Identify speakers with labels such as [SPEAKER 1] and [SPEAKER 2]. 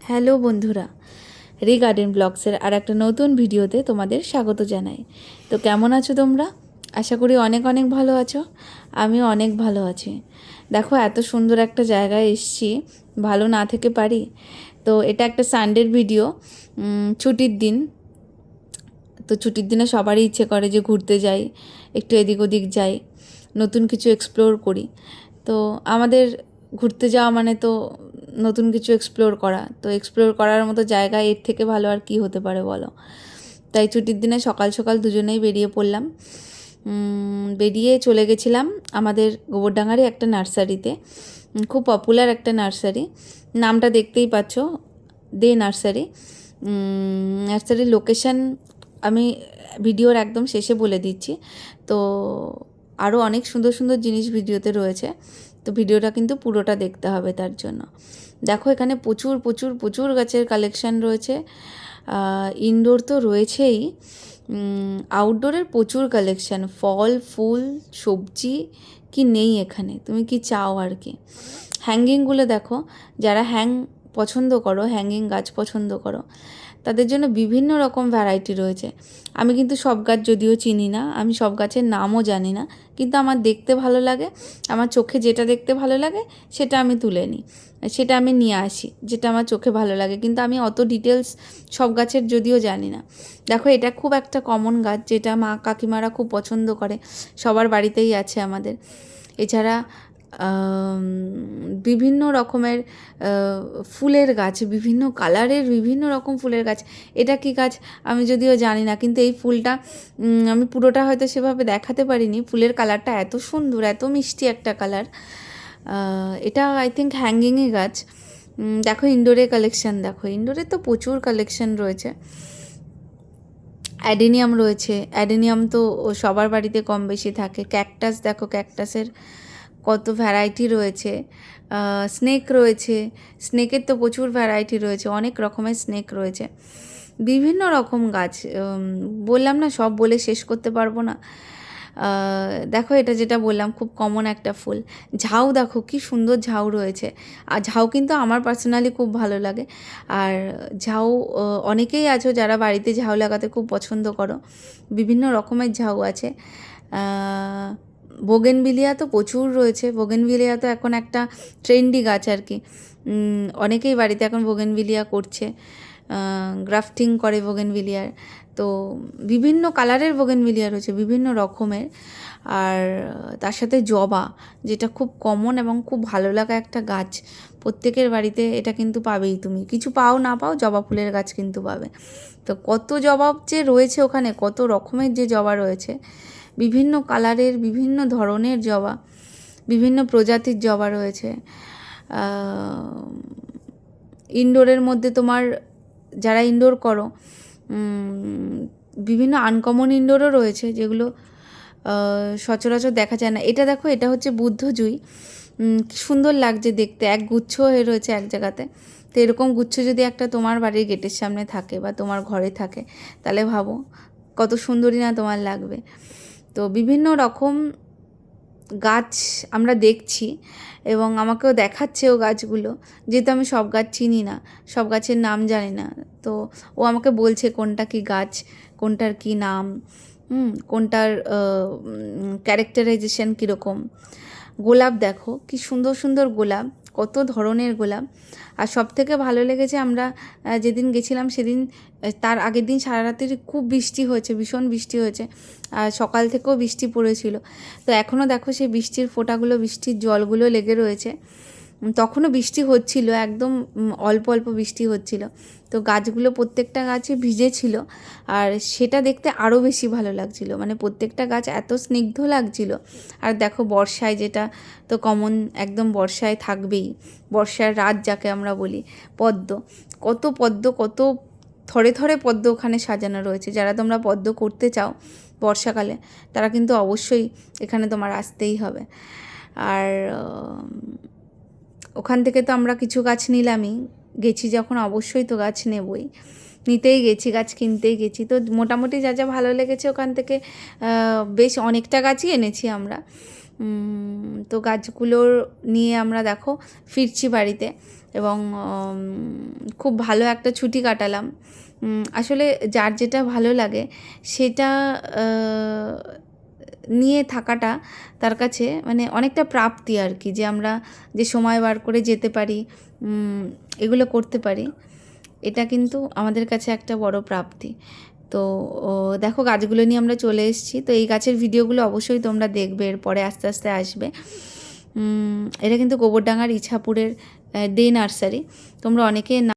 [SPEAKER 1] Hello বন্ধুরা, রি garden ব্লগসের আর একটা নতুন ভিডিওতে তোমাদের স্বাগত জানাই। তো কেমন আছো তোমরা? আশা করি অনেক অনেক ভালো আছো। আমিও অনেক ভালো আছি। দেখো, এত সুন্দর একটা জায়গায় এসেছি, ভালো না থেকে পারি? তো এটা একটা সানডের ভিডিও, ছুটির দিন। তো ছুটির দিনে সবারই ইচ্ছে করে যে ঘুরতে যাই, একটু এদিক ওদিক যাই, নতুন কিছু এক্সপ্লোর করি। তো আমাদের ঘুরতে যাওয়া মানে তো নতুন কিছু এক্সপ্লোর করা। তো এক্সপ্লোর করার মতো জায়গা এর থেকে ভালো আর কি হতে পারে বলো? তাই ছুটির দিনে সকাল সকাল দুজনেই বেরিয়ে পড়লাম। বেরিয়ে চলে গেছিলাম আমাদের গোবরডাঙ্গারই একটা নার্সারিতে। খুব পপুলার একটা নার্সারি, নামটা দেখতেই পাচ্ছ, দে নার্সারি। নার্সারির লোকেশান আমি ভিডিওর একদম শেষে বলে দিচ্ছি। তো আরও অনেক সুন্দর সুন্দর জিনিস ভিডিওতে রয়েছে, তো ভিডিওটা কিন্তু পুরোটা দেখতে হবে তার জন্য। দেখো, এখানে প্রচুর প্রচুর প্রচুর গাছের কালেকশান রয়েছে। ইনডোর তো রয়েছেই, আউটডোরের প্রচুর কালেকশান, ফল ফুল সবজি কি নেই এখানে, তুমি কি চাও আর কি। হ্যাঙ্গিংগুলো দেখো, যারা পছন্দ করো, হ্যাঙ্গিং গাছ পছন্দ করো, তাদের জন্য বিভিন্ন রকম ভ্যারাইটি রয়েছে। আমি কিন্তু সব গাছ যদিও চিনি না, আমি সব গাছের নামও জানি না, কিন্তু আমার দেখতে ভালো লাগে, আমার চোখে যেটা দেখতে ভালো লাগে সেটা আমি তুলে নিই, সেটা আমি নিয়ে আসি, যেটা আমার চোখে ভালো লাগে। কিন্তু আমি অত ডিটেলস সব গাছের যদিও জানি না। দেখো, এটা খুব একটা কমন গাছ, যেটা মা কাকিমারা খুব পছন্দ করে, সবার বাড়িতেই আছে আমাদের। এছাড়া বিভিন্ন রকমের ফুলের গাছ, বিভিন্ন কালারের বিভিন্ন রকম ফুলের গাছ। এটা কি গাছ আমি যদিও জানি না, কিন্তু এই ফুলটা আমি পুরোটা হয়তো সেভাবে দেখাতে পারিনি। ফুলের কালারটা এত সুন্দর, এত মিষ্টি একটা কালার। এটা আই থিঙ্ক হ্যাঙ্গিংই গাছ। দেখো ইনডোরে কালেকশান, দেখো ইনডোরে তো প্রচুর কালেকশান রয়েছে। অ্যাডেনিয়াম রয়েছে, অ্যাডেনিয়াম তো সবার বাড়িতে কম বেশি থাকে। ক্যাকটাস দেখো, ক্যাকটাসের কত ভ্যারাইটি রয়েছে। স্নেক রয়েছে, স্নেকের তো প্রচুর ভ্যারাইটি রয়েছে, অনেক রকমের স্নেক রয়েছে। বিভিন্ন রকম গাছ, বললাম না, সব বলে শেষ করতে পারবো না। দেখো, এটা যেটা বললাম খুব কমন একটা ফুল। ঝাউ দেখো, কি সুন্দর ঝাউ রয়েছে। আর ঝাউ কিন্তু আমার পার্সোনালি খুব ভালো লাগে। আর ঝাউ অনেকেই আছো যারা বাড়িতে ঝাউ লাগাতে খুব পছন্দ করো। বিভিন্ন রকমের ঝাউ আছে। বোগেনভিলিয়া তো প্রচুর রয়েছে। বোগেনভিলিয়া তো এখন একটা ট্রেন্ডি গাছ আর কি। অনেকেই বাড়িতে এখন বোগেনভিলিয়া করছে, গ্রাফটিং করে বোগেনভিলিয়ার। তো বিভিন্ন কালারের বোগেনভিলিয়া রয়েছে, বিভিন্ন রকমের। আর তার সাথে জবা, যেটা খুব কমন এবং খুব ভালো লাগা একটা গাছ। প্রত্যেকের বাড়িতে এটা কিন্তু পাবেই, তুমি কিছু পাও না পাও, জবা ফুলের গাছ কিন্তু পাবে। তো কত জবা যে রয়েছে ওখানে, কত রকমের যে জবা রয়েছে, বিভিন্ন কালারের বিভিন্ন ধরনের জবা, বিভিন্ন প্রজাতির জবা রয়েছে। ইনডোরের মধ্যে তোমার যারা ইনডোর করো, বিভিন্ন আনকমন ইনডোরও রয়েছে, যেগুলো সচরাচর দেখা যায় না। এটা দেখো, এটা হচ্ছে বুদ্ধজুই। কি সুন্দর লাগছে দেখতে, এক গুচ্ছ হয়ে রয়েছে এক জায়গাতে। তো এরকম গুচ্ছ যদি একটা তোমার বাড়ির গেটের সামনে থাকে বা তোমার ঘরে থাকে, তাহলে ভাবো কত সুন্দরই না তোমার লাগবে। তো বিভিন্ন রকম গাছ আমরা দেখছি, এবং আমাকেও দেখাচ্ছেও গাছগুলো, যেহেতু আমি সব গাছ চিনি না, সব গাছের নাম জানি না। তো ও আমাকে বলছে কোনটা কি গাছ, কোনটার কি নাম, কোনটার ক্যারেক্টারাইজেশন কীরকম। গোলাপ দেখো, কি সুন্দর সুন্দর গোলাপ, কত ধরনের গোলাপ। আর সব থেকে ভালো লেগেছে, আমরা যেদিন গেছিলাম সেদিন, তার আগের দিন সারা রাত্রি খুব বৃষ্টি হয়েছে, ভীষণ বৃষ্টি হয়েছে। আর সকাল থেকেও বৃষ্টি পড়েছিল। তো এখনও দেখো সেই বৃষ্টির ফোঁটাগুলো, বৃষ্টির জলগুলো লেগে রয়েছে। তখনও বৃষ্টি হচ্ছিল, একদম অল্প অল্প বৃষ্টি হচ্ছিল। তো গাছগুলো প্রত্যেকটা গাছে ভিজেছিল, আর সেটা দেখতে আরও বেশি ভালো লাগছিল। মানে প্রত্যেকটা গাছ এত স্নিগ্ধ লাগছিল। আর দেখো বর্ষায়, যেটা তো কমন, একদম বর্ষায় থাকবেই, বর্ষার রাত যাকে আমরা বলি, পদ্ম, কত পদ্ম, কত থরে থরে পদ্ম ওখানে সাজানো রয়েছে। যারা তোমরা পদ্ম করতে চাও বর্ষাকালে, তারা কিন্তু অবশ্যই এখানে তোমার আসতেই হবে। আর ওখান থেকে তো আমরা কিছু গাছ নিলামই, গেছি যখন অবশ্যই তো গাছ নেবই, নিতেই গেছি, গাছ কিনতেই গেছি। তো মোটামুটি যা যা ভালো লেগেছে ওখান থেকে বেশ অনেকটা গাছই এনেছি আমরা। তো গাছগুলোর নিয়ে আমরা দেখো ফিরছি বাড়িতে, এবং খুব ভালো একটা ছুটি কাটালাম। আসলে যার যেটা ভালো লাগে সেটা নিয়ে থাকাটা তার কাছে মানে অনেকটা প্রাপ্তি আর কি, যে আমরা যে সময় বার করে যেতে পারি, এগুলো করতে পারি, এটা কিন্তু আমাদের কাছে একটা বড় প্রাপ্তি। তো দেখো গাছগুলো নিয়ে আমরা চলে এসেছি। তো এই গাছের ভিডিওগুলো অবশ্যই তোমরা দেখবে, এরপরে আস্তে আস্তে আসবে। এটা কিন্তু গোবরডাঙ্গার ইছাপুরের দে নার্সারি। তোমরা অনেকে